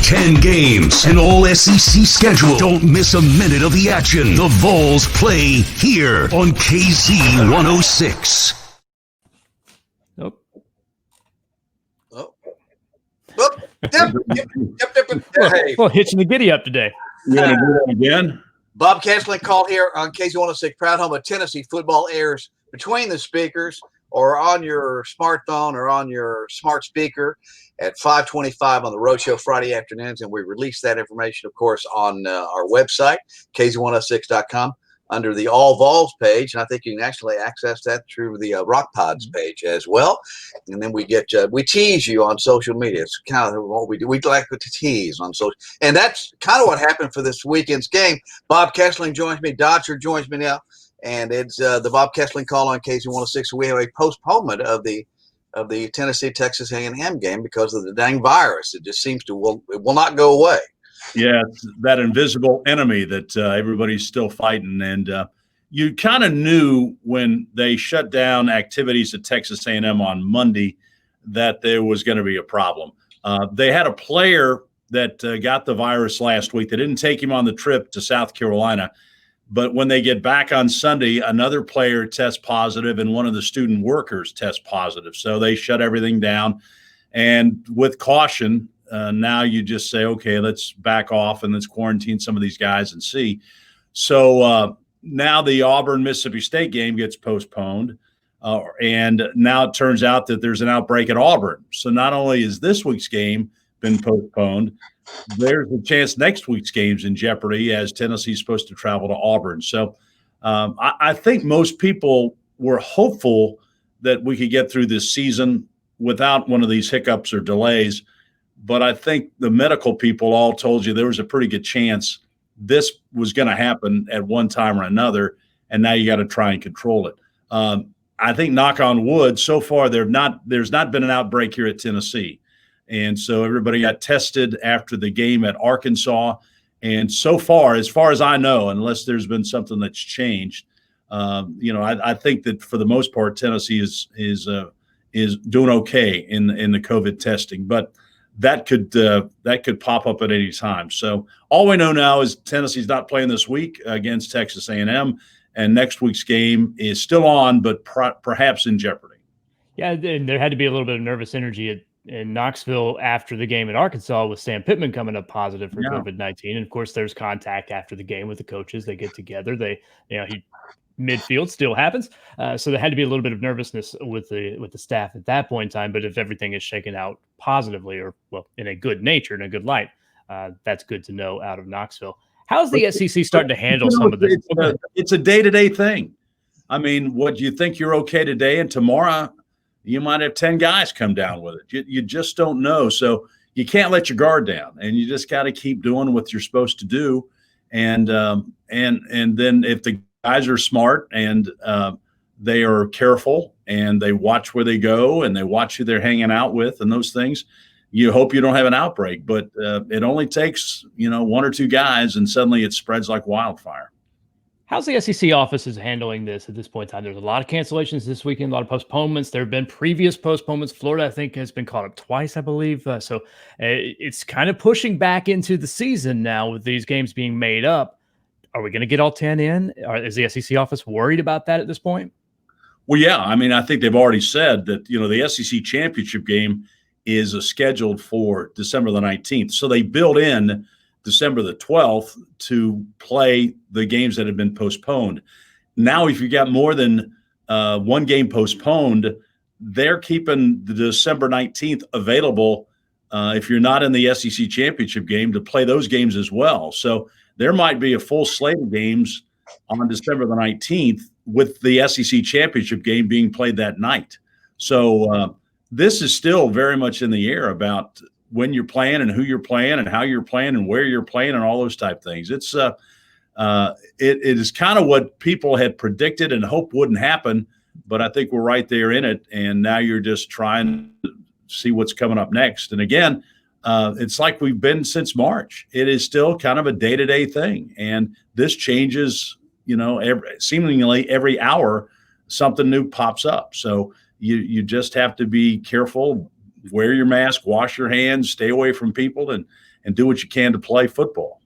10 games, an all SEC schedule. Don't miss a minute of the action. The Vols play here on KZ 106. Nope. Yep. Hey. Well, hitching the giddy up today. You want to do that again? Bob Kesling Call here on KZ 106, proud home of Tennessee football airs between the speakers or on your smartphone or on your smart speaker at 5:25 on the Roadshow Friday afternoons. And we release that information, of course, on our website, KZ106.com, under the All Vols page. And I think you can actually access that through the Rock Pods page as well. And then we tease you on social media. It's kind of what we do. We like to tease on social. And that's kind of what happened for this weekend's game. Bob Kesling joins me. Dodger joins me now. And it's the Bob Kesling Call on KZ 106. We have a postponement of the Tennessee-Texas A&M game because of the dang virus. It just seems it will not go away. Yeah, it's that invisible enemy that everybody's still fighting. And you kind of knew when they shut down activities at Texas A&M on Monday that there was going to be a problem. They had a player that got the virus last week. They didn't take him on the trip to South Carolina. But when they get back on Sunday, another player tests positive and one of the student workers tests positive. So they shut everything down. And with caution, now you just say, okay, let's back off and let's quarantine some of these guys and see. So now the Auburn-Mississippi State game gets postponed. And now it turns out that there's an outbreak at Auburn. So not only is this week's game been postponed, there's a chance next week's game's in jeopardy as Tennessee's supposed to travel to Auburn. So I think most people were hopeful that we could get through this season without one of these hiccups or delays. But I think the medical people all told you there was a pretty good chance this was going to happen at one time or another, and now you got to try and control it. I think, knock on wood, so far there's not been an outbreak here at Tennessee. And so everybody got tested after the game at Arkansas. And so far as I know, unless there's been something that's changed, I think that for the most part, Tennessee is doing okay in the COVID testing. But that could pop up at any time. So all we know now is Tennessee's not playing this week against Texas A&M, and next week's game is still on, but perhaps in jeopardy. Yeah, and there had to be a little bit of nervous energy in Knoxville after the game at Arkansas with Sam Pittman coming up positive for COVID-19. And of course, there's contact after the game with the coaches. They get together. Midfield still happens. So there had to be a little bit of nervousness with the staff at that point in time. But if everything is shaken out positively or, well, in a good nature, in a good light, that's good to know out of Knoxville. How's the SEC starting to handle some of this? It's a day-to-day thing. I mean, what you think you're okay today, and tomorrow you might have 10 guys come down with it. You just don't know. So you can't let your guard down, and you just got to keep doing what you're supposed to do. And then if the guys are smart and they are careful and they watch where they go and they watch who they're hanging out with and those things, you hope you don't have an outbreak. But it only takes, one or two guys, and suddenly it spreads like wildfire. How's the SEC offices handling this at this point in time? There's a lot of cancellations this weekend, a lot of postponements. There have been previous postponements. Florida, I think, has been called up twice, I believe. So it's kind of pushing back into the season now with these games being made up. Are we going to get all 10 in? Is the SEC office worried about that at this point? Well, yeah. I mean, I think they've already said that, the SEC championship game is scheduled for December the 19th. So they built in December the 12th to play the games that have been postponed. Now, if you got more than one game postponed, they're keeping the December 19th available if you're not in the SEC championship game to play those games as well. So there might be a full slate of games on December the 19th with the SEC championship game being played that night. So this is still very much in the air about when you're playing and who you're playing and how you're playing and where you're playing and all those type things. It is kind of what people had predicted and hoped wouldn't happen, but I think we're right there in it. And now you're just trying to see what's coming up next. And again, it's like we've been since March. It is still kind of a day-to-day thing. And this changes, seemingly every hour, something new pops up. So you just have to be careful, wear your mask, wash your hands, stay away from people, and do what you can to play football.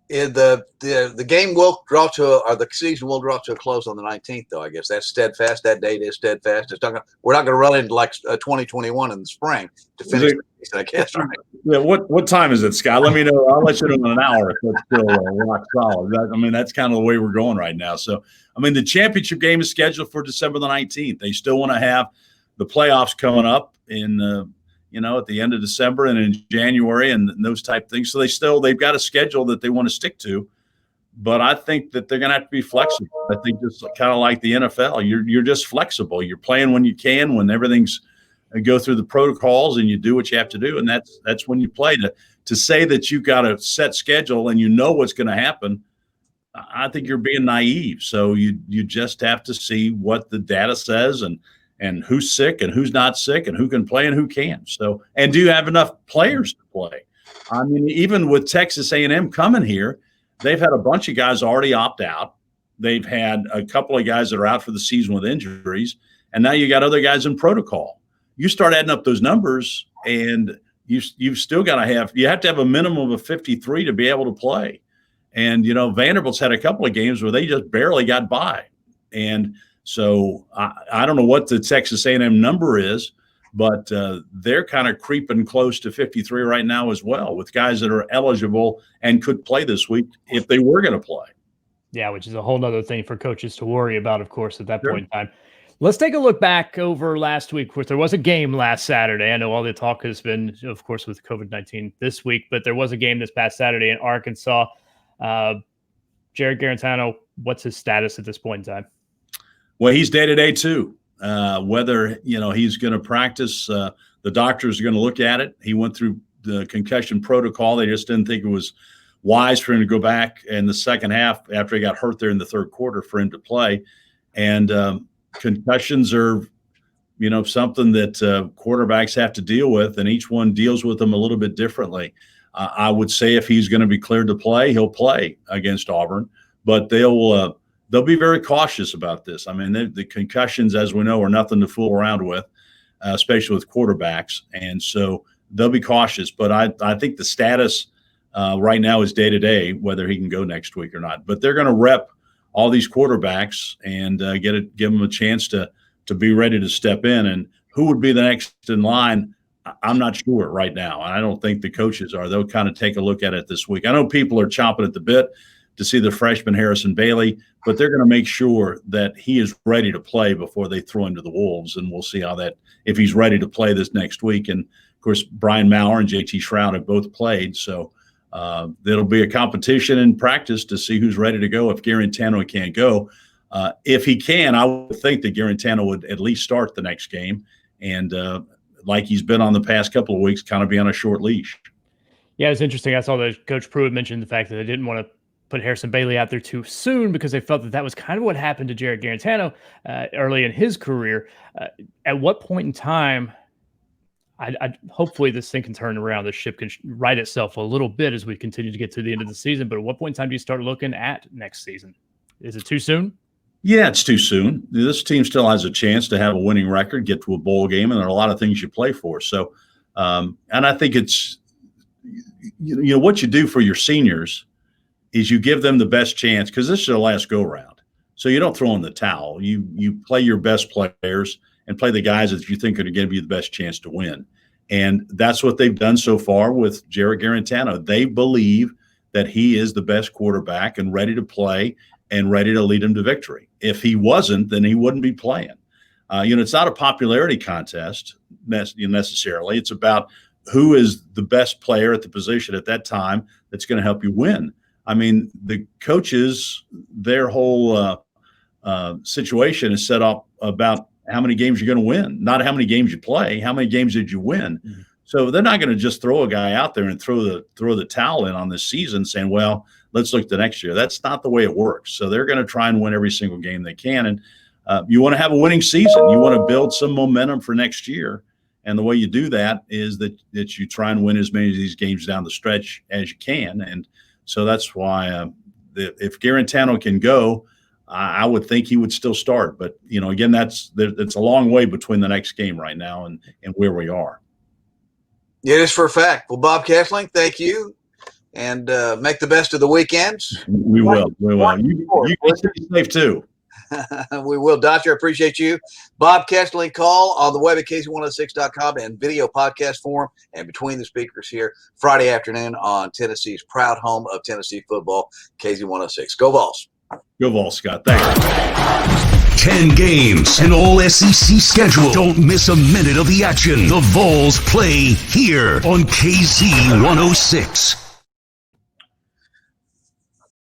The game will draw or the season will draw to a close on the 19th, though. I guess that's steadfast. That date is steadfast. We're not going to run into like 2021 in the spring to finish the season, I guess, right? Yeah. What time is it, Scott? Let me know. I'll let you know in an hour if that's still rock solid. That's kind of the way we're going right now. So, the championship game is scheduled for December the 19th. They still want to have the playoffs coming up in at the end of December and in January and those type of things. So they've got a schedule that they want to stick to, but I think that they're going to have to be flexible. I think just kind of like the NFL, you're just flexible. You're playing when you can, when everything's go through the protocols and you do what you have to do. And that's when you play. To say that you've got a set schedule and you know what's going to happen, I think you're being naive. So you just have to see what the data says and who's sick and who's not sick and who can play and who can't. So, and do you have enough players to play? Even with Texas A&M coming here, they've had a bunch of guys already opt out. They've had a couple of guys that are out for the season with injuries, and now you got other guys in protocol. You start adding up those numbers, and you've still got to have a minimum of 53 to be able to play. And Vanderbilt's had a couple of games where they just barely got by, and so I don't know what the Texas A&M number is, but they're kind of creeping close to 53 right now as well, with guys that are eligible and could play this week if they were going to play. Yeah, which is a whole nother thing for coaches to worry about, of course, at that point in time. Let's take a look back over last week. There was a game last Saturday. I know all the talk has been, of course, with COVID-19 this week, but there was a game this past Saturday in Arkansas. Jared Garantano, what's his status at this point in time? Well, he's day-to-day too. Whether he's going to practice, the doctors are going to look at it. He went through the concussion protocol. They just didn't think it was wise for him to go back in the second half after he got hurt there in the third quarter for him to play. And concussions are, something that quarterbacks have to deal with, and each one deals with them a little bit differently. I would say if he's going to be cleared to play, he'll play against Auburn, but they'll be very cautious about this. The concussions, as we know, are nothing to fool around with, especially with quarterbacks. And so they'll be cautious. But I think the status right now is day-to-day, whether he can go next week or not. But they're going to rep all these quarterbacks and give them a chance to be ready to step in. And who would be the next in line, I'm not sure right now. I don't think the coaches are. They'll kind of take a look at it this week. I know people are chomping at the bit to see the freshman Harrison Bailey, but they're going to make sure that he is ready to play before they throw him to the Wolves, and we'll see if he's ready to play this next week. And, of course, Brian Maurer and JT Shroud have both played, so there'll be a competition in practice to see who's ready to go if Garantano can't go. If he can, I would think that Garantano would at least start the next game, and like he's been on the past couple of weeks, kind of be on a short leash. Yeah, it's interesting. I saw that Coach Pruitt mentioned the fact that they didn't want to put Harrison Bailey out there too soon because they felt that was kind of what happened to Jared Garantano early in his career. At what point in time, hopefully this thing can turn around, the ship can right itself a little bit as we continue to get to the end of the season, but at what point in time do you start looking at next season? Is it too soon? Yeah, it's too soon. This team still has a chance to have a winning record, get to a bowl game, and there are a lot of things you play for. So, and I think it's, what you do for your seniors is you give them the best chance, because this is their last go-round. So you don't throw in the towel. You play your best players and play the guys that you think are going to give you the best chance to win. And that's what they've done so far with Jared Garantano. They believe that he is the best quarterback and ready to play and ready to lead them to victory. If he wasn't, then he wouldn't be playing. It's not a popularity contest necessarily. It's about who is the best player at the position at that time that's going to help you win. The coaches, their whole situation is set up about how many games you're going to win, not how many games you play, how many games did you win. Mm-hmm. So they're not going to just throw a guy out there and throw the towel in on this season saying, well, let's look to next year. That's not the way it works. So they're going to try and win every single game they can. And you want to have a winning season. You want to build some momentum for next year. And the way you do that is that you try and win as many of these games down the stretch as you can. And so that's why if Garantano can go, I would think he would still start. But, again, it's a long way between the next game right now and where we are. It is for a fact. Well, Bob Kesling, thank you, and make the best of the weekends. We will. We will. You stay safe too. We will, Doctor. I appreciate you. Bob Kesling Call on the web at KZ106.com and video podcast form and between the speakers here Friday afternoon on Tennessee's proud home of Tennessee football, KZ106. Go Vols. Go Vols, Scott. Thank you. 10 games, an all SEC schedule. Don't miss a minute of the action. The Vols play here on KZ106.